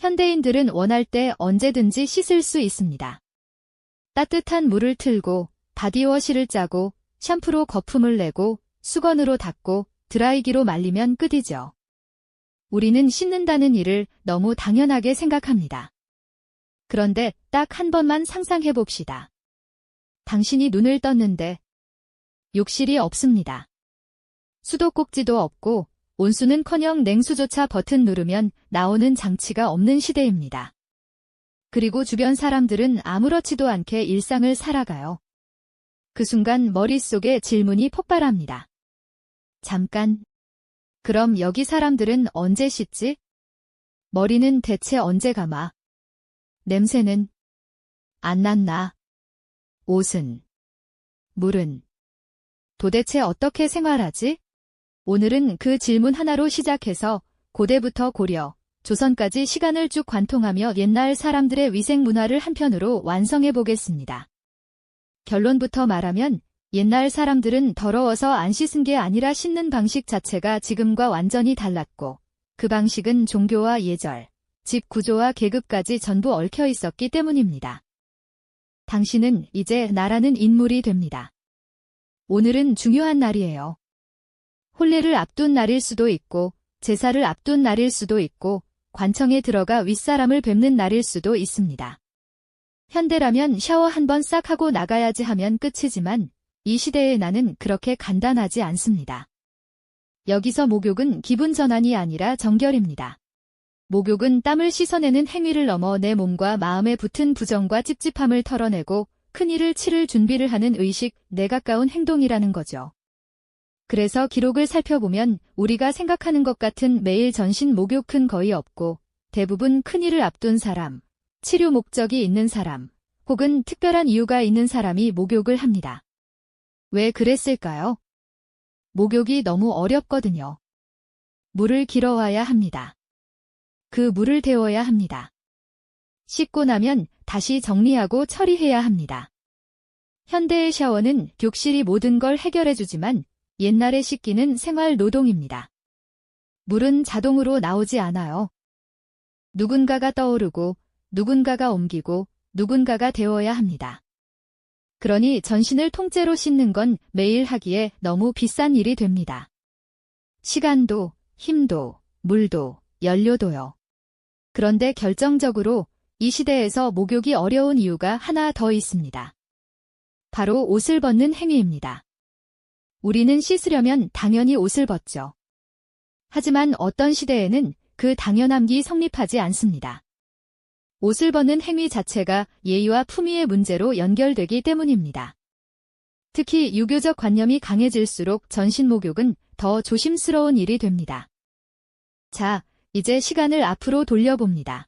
현대인들은 원할 때 언제든지 씻을 수 있습니다. 따뜻한 물을 틀고 바디워시를 짜고 샴푸로 거품을 내고 수건으로 닦고 드라이기로 말리면 끝이죠. 우리는 씻는다는 일을 너무 당연하게 생각합니다. 그런데 딱 한 번만 상상해 봅시다. 당신이 눈을 떴는데 욕실이 없습니다. 수도꼭지도 없고 온수는커녕 냉수조차 버튼 누르면 나오는 장치가 없는 시대입니다. 그리고 주변 사람들은 아무렇지도 않게 일상을 살아가요. 그 순간 머릿속에 질문이 폭발합니다. 잠깐. 그럼 여기 사람들은 언제 씻지? 머리는 대체 언제 감아? 냄새는 안 났나? 옷은? 물은? 도대체 어떻게 생활하지? 오늘은 그 질문 하나로 시작해서 고대부터 고려, 조선까지 시간을 쭉 관통하며 옛날 사람들의 위생 문화를 한편으로 완성해 보겠습니다. 결론부터 말하면 옛날 사람들은 더러워서 안 씻은 게 아니라 씻는 방식 자체가 지금과 완전히 달랐고 그 방식은 종교와 예절, 집 구조와 계급까지 전부 얽혀 있었기 때문입니다. 당신은 이제 나라는 인물이 됩니다. 오늘은 중요한 날이에요. 혼례를 앞둔 날일 수도 있고 제사를 앞둔 날일 수도 있고 관청에 들어가 윗사람을 뵙는 날일 수도 있습니다. 현대라면 샤워 한 번 싹 하고 나가야지 하면 끝이지만 이 시대의 나는 그렇게 간단하지 않습니다. 여기서 목욕은 기분 전환이 아니라 정결입니다. 목욕은 땀을 씻어내는 행위를 넘어 내 몸과 마음에 붙은 부정과 찝찝함을 털어내고 큰일을 치를 준비를 하는 의식, 내 가까운 행동이라는 거죠. 그래서 기록을 살펴보면 우리가 생각하는 것 같은 매일 전신 목욕은 거의 없고 대부분 큰일을 앞둔 사람, 치료 목적이 있는 사람, 혹은 특별한 이유가 있는 사람이 목욕을 합니다. 왜 그랬을까요? 목욕이 너무 어렵거든요. 물을 길어와야 합니다. 그 물을 데워야 합니다. 씻고 나면 다시 정리하고 처리해야 합니다. 현대의 샤워는 욕실이 모든 걸 해결해주지만 옛날의 씻기는 생활 노동입니다. 물은 자동으로 나오지 않아요. 누군가가 떠오르고 누군가가 옮기고 누군가가 데워야 합니다. 그러니 전신을 통째로 씻는 건 매일 하기에 너무 비싼 일이 됩니다. 시간도, 힘도, 물도, 연료도요. 그런데 결정적으로 이 시대에서 목욕이 어려운 이유가 하나 더 있습니다. 바로 옷을 벗는 행위입니다. 우리는 씻으려면 당연히 옷을 벗죠. 하지만 어떤 시대에는 그 당연함이 성립하지 않습니다. 옷을 벗는 행위 자체가 예의와 품위의 문제로 연결되기 때문입니다. 특히 유교적 관념이 강해질수록 전신 목욕은 더 조심스러운 일이 됩니다. 자, 이제 시간을 앞으로 돌려봅니다.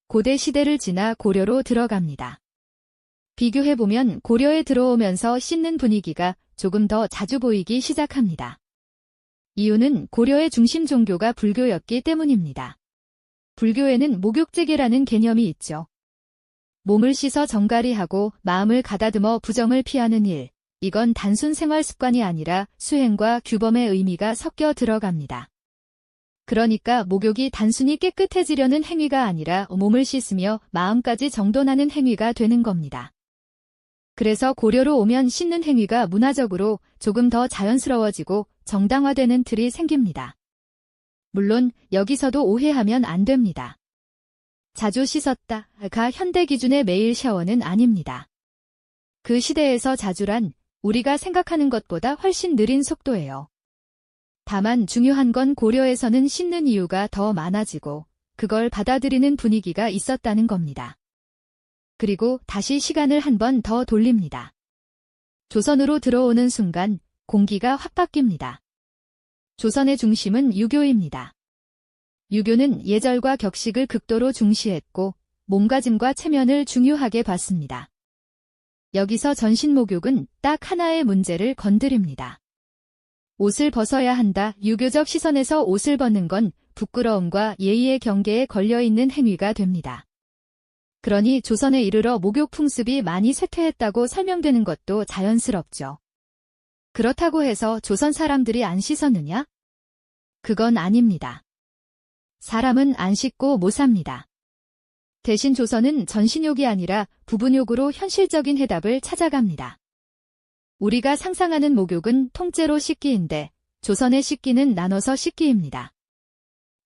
고대 시대를 지나 고려로 들어갑니다. 비교해보면 고려에 들어오면서 씻는 분위기가 조금 더 자주 보이기 시작합니다. 이유는 고려의 중심 종교가 불교였기 때문입니다. 불교에는 목욕제계라는 개념이 있죠. 몸을 씻어 정갈이하고 마음을 가다듬어 부정을 피하는 일, 이건 단순 생활 습관이 아니라 수행과 규범의 의미가 섞여 들어갑니다. 그러니까 목욕이 단순히 깨끗해지려는 행위가 아니라 몸을 씻으며 마음까지 정돈하는 행위가 되는 겁니다. 그래서 고려로 오면 씻는 행위가 문화적으로 조금 더 자연스러워지고 정당화되는 틀이 생깁니다. 물론 여기서도 오해하면 안 됩니다. 자주 씻었다가 현대 기준의 매일 샤워는 아닙니다. 그 시대에서 자주란 우리가 생각하는 것보다 훨씬 느린 속도예요. 다만 중요한 건 고려에서는 씻는 이유가 더 많아지고 그걸 받아들이는 분위기가 있었다는 겁니다. 그리고 다시 시간을 한 번 더 돌립니다. 조선으로 들어오는 순간 공기가 확 바뀝니다. 조선의 중심은 유교입니다. 유교는 예절과 격식을 극도로 중시했고 몸가짐과 체면을 중요하게 봤습니다. 여기서 전신 목욕은 딱 하나의 문제를 건드립니다. 옷을 벗어야 한다. 유교적 시선에서 옷을 벗는 건 부끄러움과 예의의 경계에 걸려있는 행위가 됩니다. 그러니 조선에 이르러 목욕 풍습이 많이 쇠퇴했다고 설명되는 것도 자연스럽죠. 그렇다고 해서 조선 사람들이 안 씻었느냐? 그건 아닙니다. 사람은 안 씻고 못 삽니다. 대신 조선은 전신욕이 아니라 부분욕으로 현실적인 해답을 찾아갑니다. 우리가 상상하는 목욕은 통째로 씻기인데 조선의 씻기는 나눠서 씻기입니다.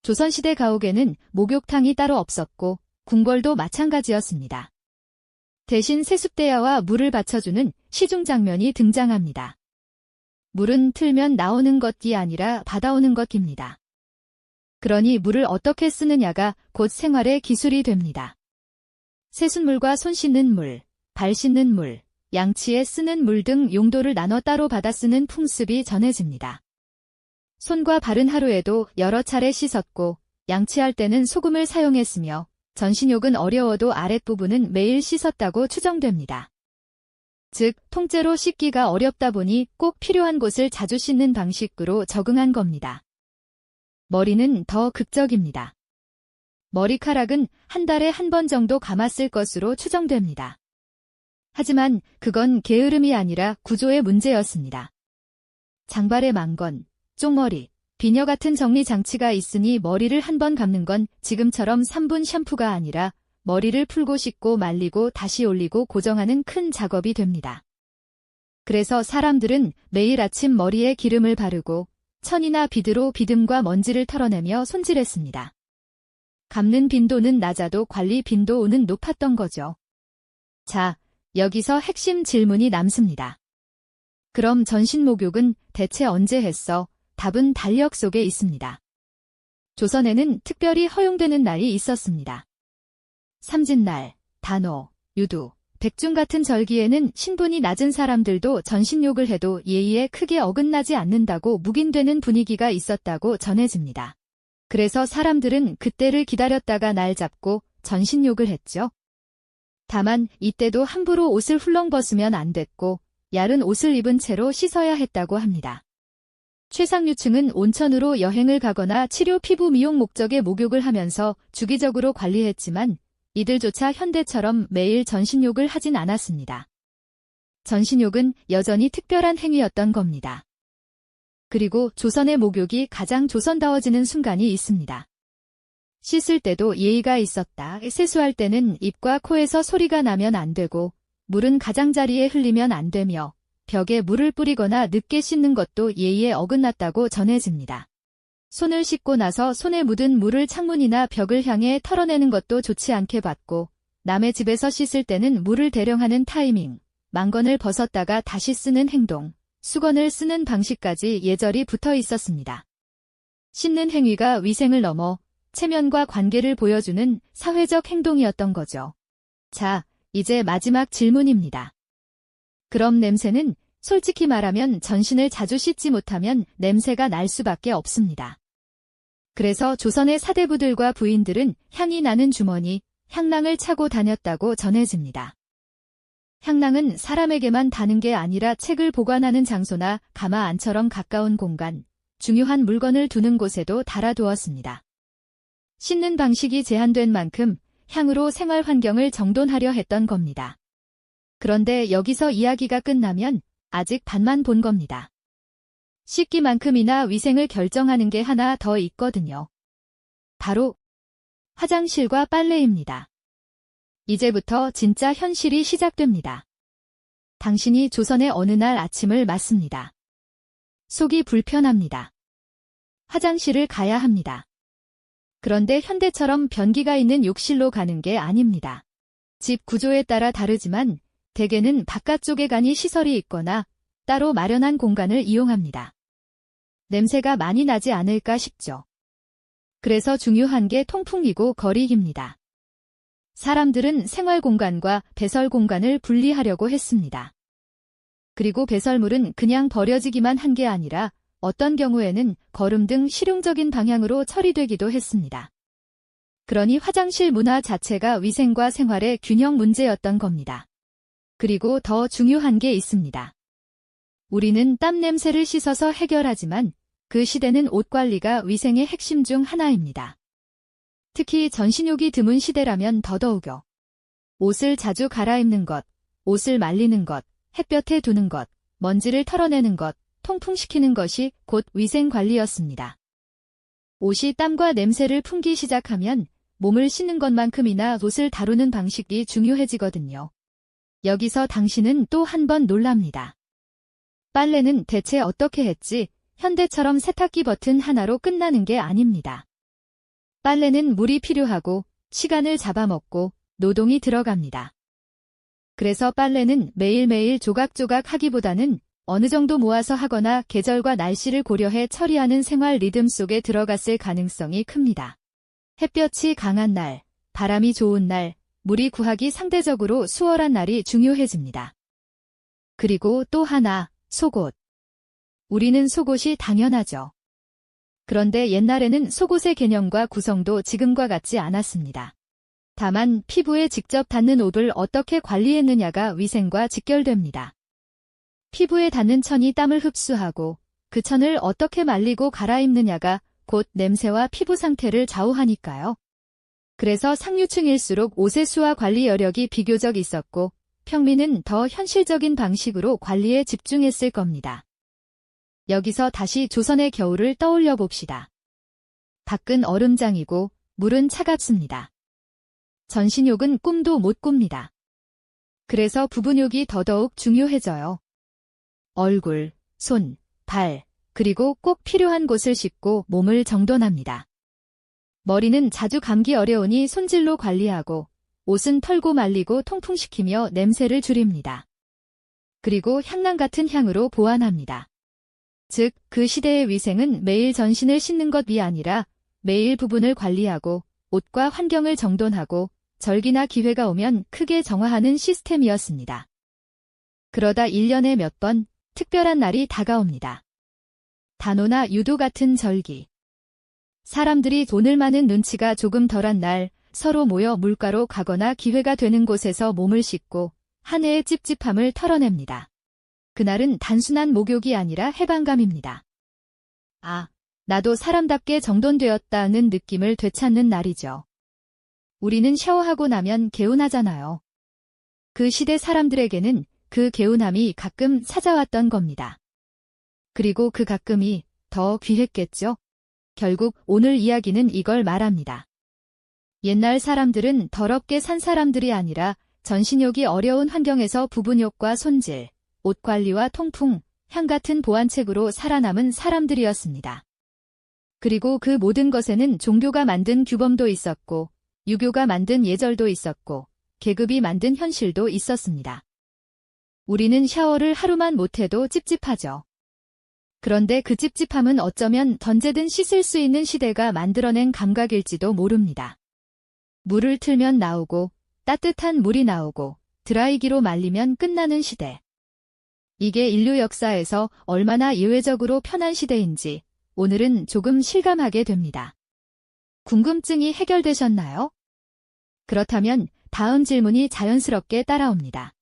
조선시대 가옥에는 목욕탕이 따로 없었고 궁궐도 마찬가지였습니다. 대신 세숫대야와 물을 받쳐주는 시중 장면이 등장합니다. 물은 틀면 나오는 것이 아니라 받아오는 것입니다. 그러니 물을 어떻게 쓰느냐가 곧 생활의 기술이 됩니다. 세숫물과 손 씻는 물, 발 씻는 물, 양치에 쓰는 물 등 용도를 나눠 따로 받아 쓰는 풍습이 전해집니다. 손과 발은 하루에도 여러 차례 씻었고 양치할 때는 소금을 사용했으며 전신욕은 어려워도 아랫부분은 매일 씻었다고 추정됩니다. 즉, 통째로 씻기가 어렵다 보니 꼭 필요한 곳을 자주 씻는 방식으로 적응한 겁니다. 머리는 더 극적입니다. 머리카락은 한 달에 한 번 정도 감았을 것으로 추정됩니다. 하지만 그건 게으름이 아니라 구조의 문제였습니다. 장발의 망건, 쪽머리, 비녀 같은 정리 장치가 있으니 머리를 한 번 감는 건 지금처럼 3분 샴푸가 아니라 머리를 풀고 씻고 말리고 다시 올리고 고정하는 큰 작업이 됩니다. 그래서 사람들은 매일 아침 머리에 기름을 바르고 천이나 비드로 비듬과 먼지를 털어내며 손질했습니다. 감는 빈도는 낮아도 관리 빈도는 높았던 거죠. 자, 여기서 핵심 질문이 남습니다. 그럼 전신 목욕은 대체 언제 했어? 답은 달력 속에 있습니다. 조선에는 특별히 허용되는 날이 있었습니다. 삼진날, 단오, 유두, 백중 같은 절기에는 신분이 낮은 사람들도 전신욕을 해도 예의에 크게 어긋나지 않는다고 묵인되는 분위기가 있었다고 전해집니다. 그래서 사람들은 그때를 기다렸다가 날 잡고 전신욕을 했죠. 다만 이때도 함부로 옷을 훌렁 벗으면 안 됐고 얇은 옷을 입은 채로 씻어야 했다고 합니다. 최상류층은 온천으로 여행을 가거나 치료 피부 미용 목적의 목욕을 하면서 주기적으로 관리했지만 이들조차 현대처럼 매일 전신욕을 하진 않았습니다. 전신욕은 여전히 특별한 행위였던 겁니다. 그리고 조선의 목욕이 가장 조선다워지는 순간이 있습니다. 씻을 때도 예의가 있었다. 세수할 때는 입과 코에서 소리가 나면 안 되고 물은 가장자리에 흘리면 안 되며 벽에 물을 뿌리거나 늦게 씻는 것도 예의에 어긋났다고 전해집니다. 손을 씻고 나서 손에 묻은 물을 창문이나 벽을 향해 털어내는 것도 좋지 않게 봤고 남의 집에서 씻을 때는 물을 대령하는 타이밍, 망건을 벗었다가 다시 쓰는 행동, 수건을 쓰는 방식까지 예절이 붙어 있었습니다. 씻는 행위가 위생을 넘어 체면과 관계를 보여주는 사회적 행동이었던 거죠. 자, 이제 마지막 질문입니다. 그럼 냄새는 솔직히 말하면 전신을 자주 씻지 못하면 냄새가 날 수밖에 없습니다. 그래서 조선의 사대부들과 부인들은 향이 나는 주머니, 향낭을 차고 다녔다고 전해집니다. 향낭은 사람에게만 다는 게 아니라 책을 보관하는 장소나 가마 안처럼 가까운 공간, 중요한 물건을 두는 곳에도 달아두었습니다. 씻는 방식이 제한된 만큼 향으로 생활 환경을 정돈하려 했던 겁니다. 그런데 여기서 이야기가 끝나면 아직 반만 본 겁니다. 씻기만큼이나 위생을 결정하는 게 하나 더 있거든요. 바로 화장실과 빨래입니다. 이제부터 진짜 현실이 시작됩니다. 당신이 조선의 어느 날 아침을 맞습니다. 속이 불편합니다. 화장실을 가야 합니다. 그런데 현대처럼 변기가 있는 욕실로 가는 게 아닙니다. 집 구조에 따라 다르지만 대개는 바깥쪽에 가니 시설이 있거나 따로 마련한 공간을 이용합니다. 냄새가 많이 나지 않을까 싶죠. 그래서 중요한 게 통풍이고 거리기입니다. 사람들은 생활 공간과 배설 공간을 분리하려고 했습니다. 그리고 배설물은 그냥 버려지기만 한 게 아니라 어떤 경우에는 거름 등 실용적인 방향으로 처리되기도 했습니다. 그러니 화장실 문화 자체가 위생과 생활의 균형 문제였던 겁니다. 그리고 더 중요한 게 있습니다. 우리는 땀 냄새를 씻어서 해결하지만 그 시대는 옷 관리가 위생의 핵심 중 하나입니다. 특히 전신욕이 드문 시대라면 더더욱요. 옷을 자주 갈아입는 것, 옷을 말리는 것, 햇볕에 두는 것, 먼지를 털어내는 것, 통풍시키는 것이 곧 위생 관리였습니다. 옷이 땀과 냄새를 품기 시작하면 몸을 씻는 것만큼이나 옷을 다루는 방식이 중요해지거든요. 여기서 당신은 또 한 번 놀랍니다. 빨래는 대체 어떻게 했지? 현대처럼 세탁기 버튼 하나로 끝나는 게 아닙니다. 빨래는 물이 필요하고 시간을 잡아먹고 노동이 들어갑니다. 그래서 빨래는 매일매일 조각조각 하기보다는 어느 정도 모아서 하거나 계절과 날씨를 고려해 처리하는 생활 리듬 속에 들어갔을 가능성이 큽니다. 햇볕이 강한 날, 바람이 좋은 날, 물이 구하기 상대적으로 수월한 날이 중요해집니다. 그리고 또 하나, 속옷. 우리는 속옷이 당연하죠. 그런데 옛날에는 속옷의 개념과 구성도 지금과 같지 않았습니다. 다만 피부에 직접 닿는 옷을 어떻게 관리했느냐가 위생과 직결됩니다. 피부에 닿는 천이 땀을 흡수하고 그 천을 어떻게 말리고 갈아입느냐가 곧 냄새와 피부 상태를 좌우하니까요. 그래서 상류층일수록 옷의 수와 관리 여력이 비교적 있었고 평민은 더 현실적인 방식으로 관리에 집중했을 겁니다. 여기서 다시 조선의 겨울을 떠올려 봅시다. 밖은 얼음장이고 물은 차갑습니다. 전신욕은 꿈도 못 꿉니다. 그래서 부분욕이 더더욱 중요해져요. 얼굴, 손, 발, 그리고 꼭 필요한 곳을 씻고 몸을 정돈합니다. 머리는 자주 감기 어려우니 손질로 관리하고 옷은 털고 말리고 통풍시키며 냄새를 줄입니다. 그리고 향락 같은 향으로 보완합니다. 즉, 그 시대의 위생은 매일 전신을 씻는 것이 아니라 매일 부분을 관리하고 옷과 환경을 정돈하고 절기나 기회가 오면 크게 정화하는 시스템이었습니다. 그러다 1년에 몇 번 특별한 날이 다가옵니다. 단오나 유도 같은 절기. 사람들이 돈을 많은 눈치가 조금 덜한 날 서로 모여 물가로 가거나 기회가 되는 곳에서 몸을 씻고 한 해의 찝찝함을 털어냅니다. 그날은 단순한 목욕이 아니라 해방감입니다. 아, 나도 사람답게 정돈되었다는 느낌을 되찾는 날이죠. 우리는 샤워하고 나면 개운하잖아요. 그 시대 사람들에게는 그 개운함이 가끔 찾아왔던 겁니다. 그리고 그 가끔이 더 귀했겠죠? 결국 오늘 이야기는 이걸 말합니다. 옛날 사람들은 더럽게 산 사람들이 아니라 전신욕이 어려운 환경에서 부분욕과 손질, 옷 관리와 통풍, 향 같은 보완책으로 살아남은 사람들이었습니다. 그리고 그 모든 것에는 종교가 만든 규범도 있었고, 유교가 만든 예절도 있었고, 계급이 만든 현실도 있었습니다. 우리는 샤워를 하루만 못해도 찝찝하죠. 그런데 그 찝찝함은 어쩌면 언제든 씻을 수 있는 시대가 만들어낸 감각일지도 모릅니다. 물을 틀면 나오고, 따뜻한 물이 나오고, 드라이기로 말리면 끝나는 시대. 이게 인류 역사에서 얼마나 예외적으로 편한 시대인지 오늘은 조금 실감하게 됩니다. 궁금증이 해결되셨나요? 그렇다면 다음 질문이 자연스럽게 따라옵니다.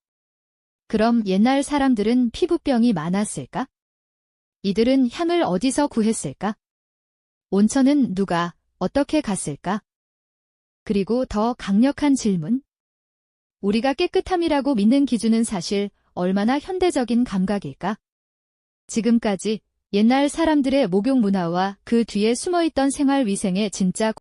그럼 옛날 사람들은 피부병이 많았을까? 이들은 향을 어디서 구했을까? 온천은 누가, 어떻게 갔을까? 그리고 더 강력한 질문. 우리가 깨끗함이라고 믿는 기준은 사실 얼마나 현대적인 감각일까? 지금까지 옛날 사람들의 목욕 문화와 그 뒤에 숨어있던 생활 위생의 진짜